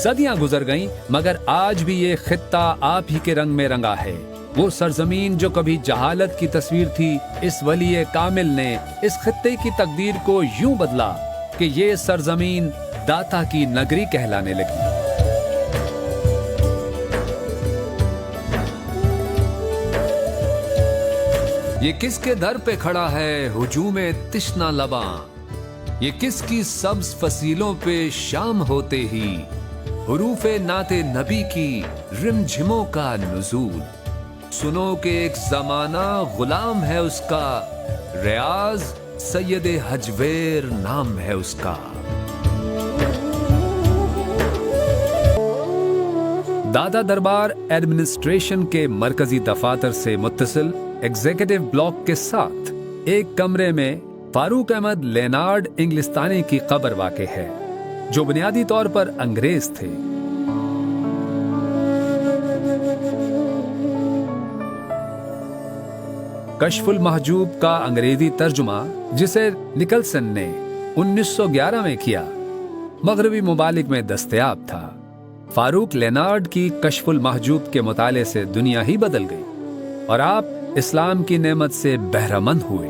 सदियां गुजर गईं, मगर आज भी ये खित्ता आप ही के रंग में रंगा है। वो सरजमीन जो कभी जहालत की तस्वीर थी, इस वली कामिल ने इस खित्ते की तकदीर को यूं बदला कि ये सरजमीन दाता की नगरी कहलाने लगी। ये किसके दर पे खड़ा है हुजूमे तिश्ना लबा, ये किसकी सब्ज फसीलों पे शाम होते ही हुरूफे नाते नबी की रिमझिमों का नुजूल। सुनो कि एक जमाना गुलाम है उसका, रियाज सैयदे हजवेर नाम है उसका। दादा दरबार एडमिनिस्ट्रेशन के मरकजी दफातर से मुत्तसिल एग्जीक्यूटिव ब्लॉक के साथ एक कमरे में फारूक अहमद लेनार्ड इंग्लिस्तानी की कब्र वाक़े है, जो बुनियादी तौर पर अंग्रेज थे। कश्फुल महजूब का अंग्रेजी तर्जुमा, जिसे निकलसन ने 1911 में किया, मगरबी मुमालिक में दस्तयाब था। फारूक लेनार्ड की कश्फुल महजूब के मुताले से दुनिया ही बदल गई और आप इस्लाम की नेमत से बहरामंद हुए।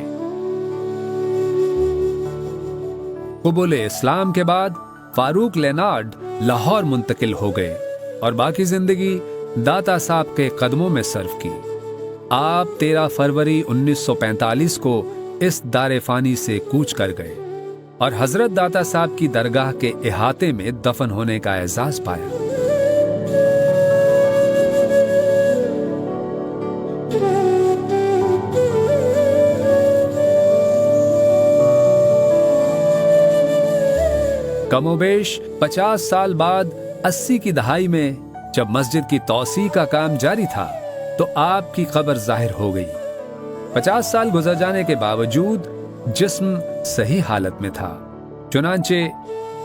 कबूल इस्लाम के बाद फारूक लेनार्ड लाहौर मुंतकिल हो गए और बाकी जिंदगी दाता साहब के कदमों में सर्व की। आप 13 फरवरी 1945 को इस दारे फानी से कूच कर गए और हजरत दाता साहब की दरगाह के इहाते में दफन होने का एजाज पाया। कमोबेश 50 साल बाद 80 की दहाई में जब मस्जिद की तौसी का काम जारी था तो आपकी कब्र जाहिर हो गई। 50 साल गुजर जाने के बावजूद जिस्म सही हालत में था, चुनांचे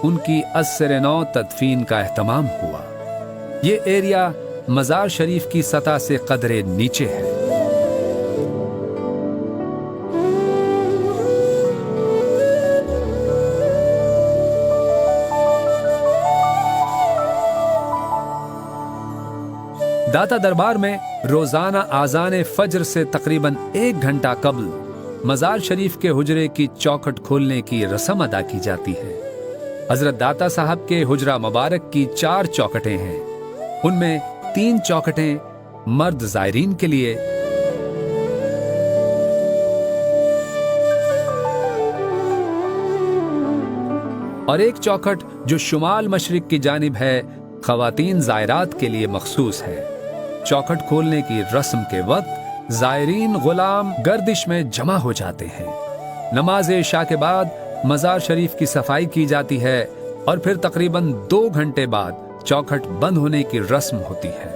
उनकी अस्सर नौ तदफीन का एहतमाम हुआ। ये एरिया मजार शरीफ की सतह से कदरे नीचे है। दाता दरबार में रोजाना आजान फज्र से तकरीबन 1 घंटा कबल मजार शरीफ के हुजरे की चौखट खोलने की रस्म अदा की जाती है। हजरत दाता साहब के हुजरा मुबारक की 4 चौखटें हैं। उनमें 3 चौखटें मर्द जायरीन के लिए और एक चौखट जो शुमाल मशरिक की जानिब है, खवातीन जायरात के लिए मखसूस है। चौखट खोलने की रस्म के वक्त जायरीन गुलाम गर्दिश में जमा हो जाते हैं। नमाज इशा के बाद मजार शरीफ की सफाई की जाती है और फिर तकरीबन 2 घंटे बाद चौखट बंद होने की रस्म होती है।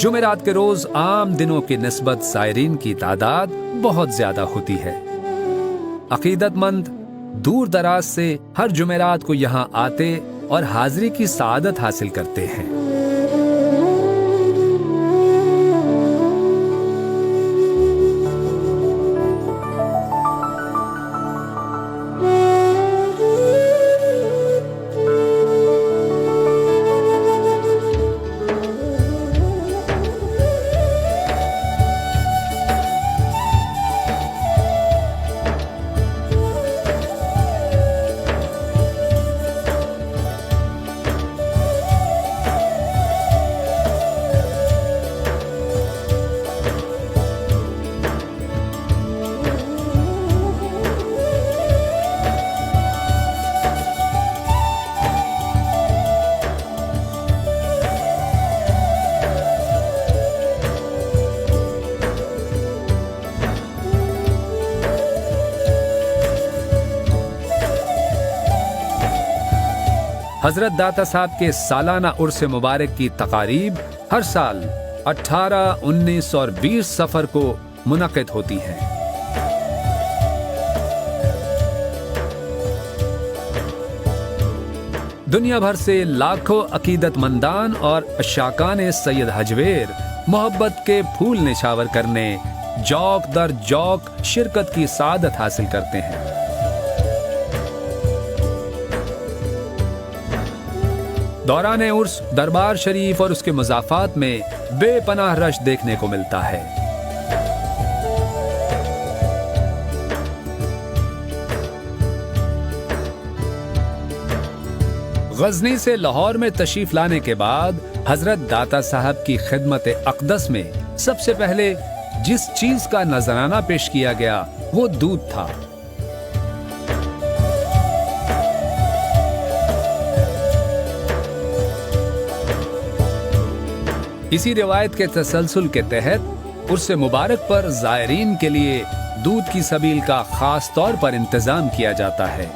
जुमेरात के रोज आम दिनों की निस्बत ज़ायरीन की तादाद बहुत ज्यादा होती है। अकीदतमंद दूर दराज से हर जुमेरात को यहाँ आते और हाजिरी की सआदत हासिल करते हैं। हजरत दाता साहब के सालाना उर्स मुबारक की तकारीब हर साल 18, 19 और 20 सफर को मुनक़िद होती हैं। دنیا بھر سے لاکھوں عقیدت مندان اور عشاقان سید حجویر محبت کے پھول نچھاور کرنے جوق در جوق شرکت کی سعادت حاصل کرتے ہیں۔ دوران عرس دربار شریف اور اس کے مضافات میں بے پناہ رش دیکھنے کو ملتا ہے۔ غزنی سے لاہور میں تشریف لانے کے بعد حضرت داتا صاحب کی خدمت اقدس میں سب سے پہلے جس چیز کا نذرانہ پیش کیا گیا وہ دودھ تھا۔ اسی روایت کے تسلسل کے تحت عرس مبارک پر زائرین کے لیے دودھ کی سبیل کا خاص طور پر انتظام کیا جاتا ہے۔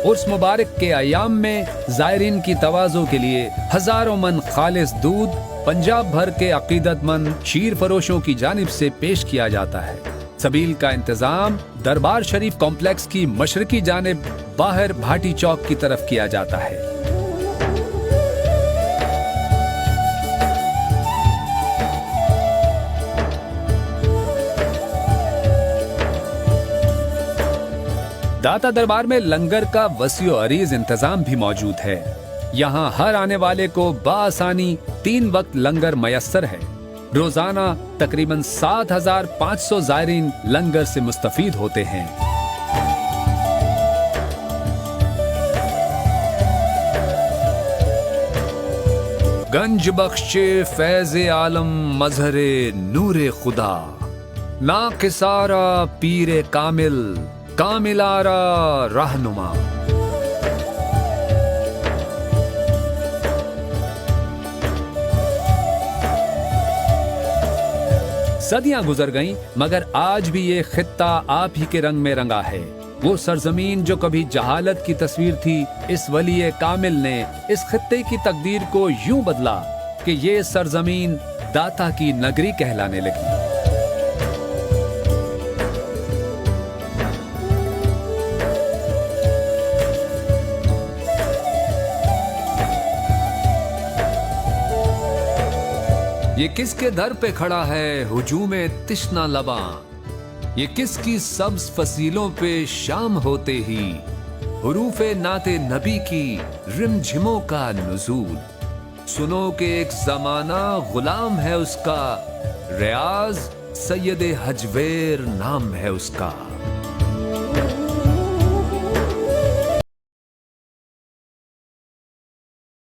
عرس مبارک کے ایام میں زائرین کی تواضع کے لیے ہزاروں من خالص دودھ پنجاب بھر کے عقیدت مند شیر فروشوں کی جانب سے پیش کیا جاتا ہے۔ سبیل کا انتظام دربار شریف کمپلیکس کی مشرقی جانب باہر بھاٹی چوک کی طرف کیا جاتا ہے۔ داتا دربار میں لنگر کا وسیع و عریض انتظام بھی موجود ہے۔ یہاں ہر آنے والے کو بآسانی 3 وقت لنگر میسر ہے۔ روزانہ تقریباً 7500 زائرین لنگر سے مستفید ہوتے ہیں۔ گنج بخش فیض عالم مظہر نور خدا، ناقصارا پیر کامل کاملارا رہنما۔ صدیاں گزر گئیں مگر آج بھی یہ خطہ آپ ہی کے رنگ میں رنگا ہے۔ وہ سرزمین جو کبھی جہالت کی تصویر تھی، اس ولی کامل نے اس خطے کی تقدیر کو یوں بدلا کہ یہ سرزمین داتا کی نگری کہلانے لگی۔ یہ کس کے در پہ کھڑا ہے ہجوم تشنا لباں، یہ کس کی سبز فصیلوں پہ شام ہوتے ہی حروف نعت نبی کی رمجھموں کا نزول۔ سنو کہ ایک زمانہ غلام ہے اس کا، ریاض سید حجویر نام ہے اس کا۔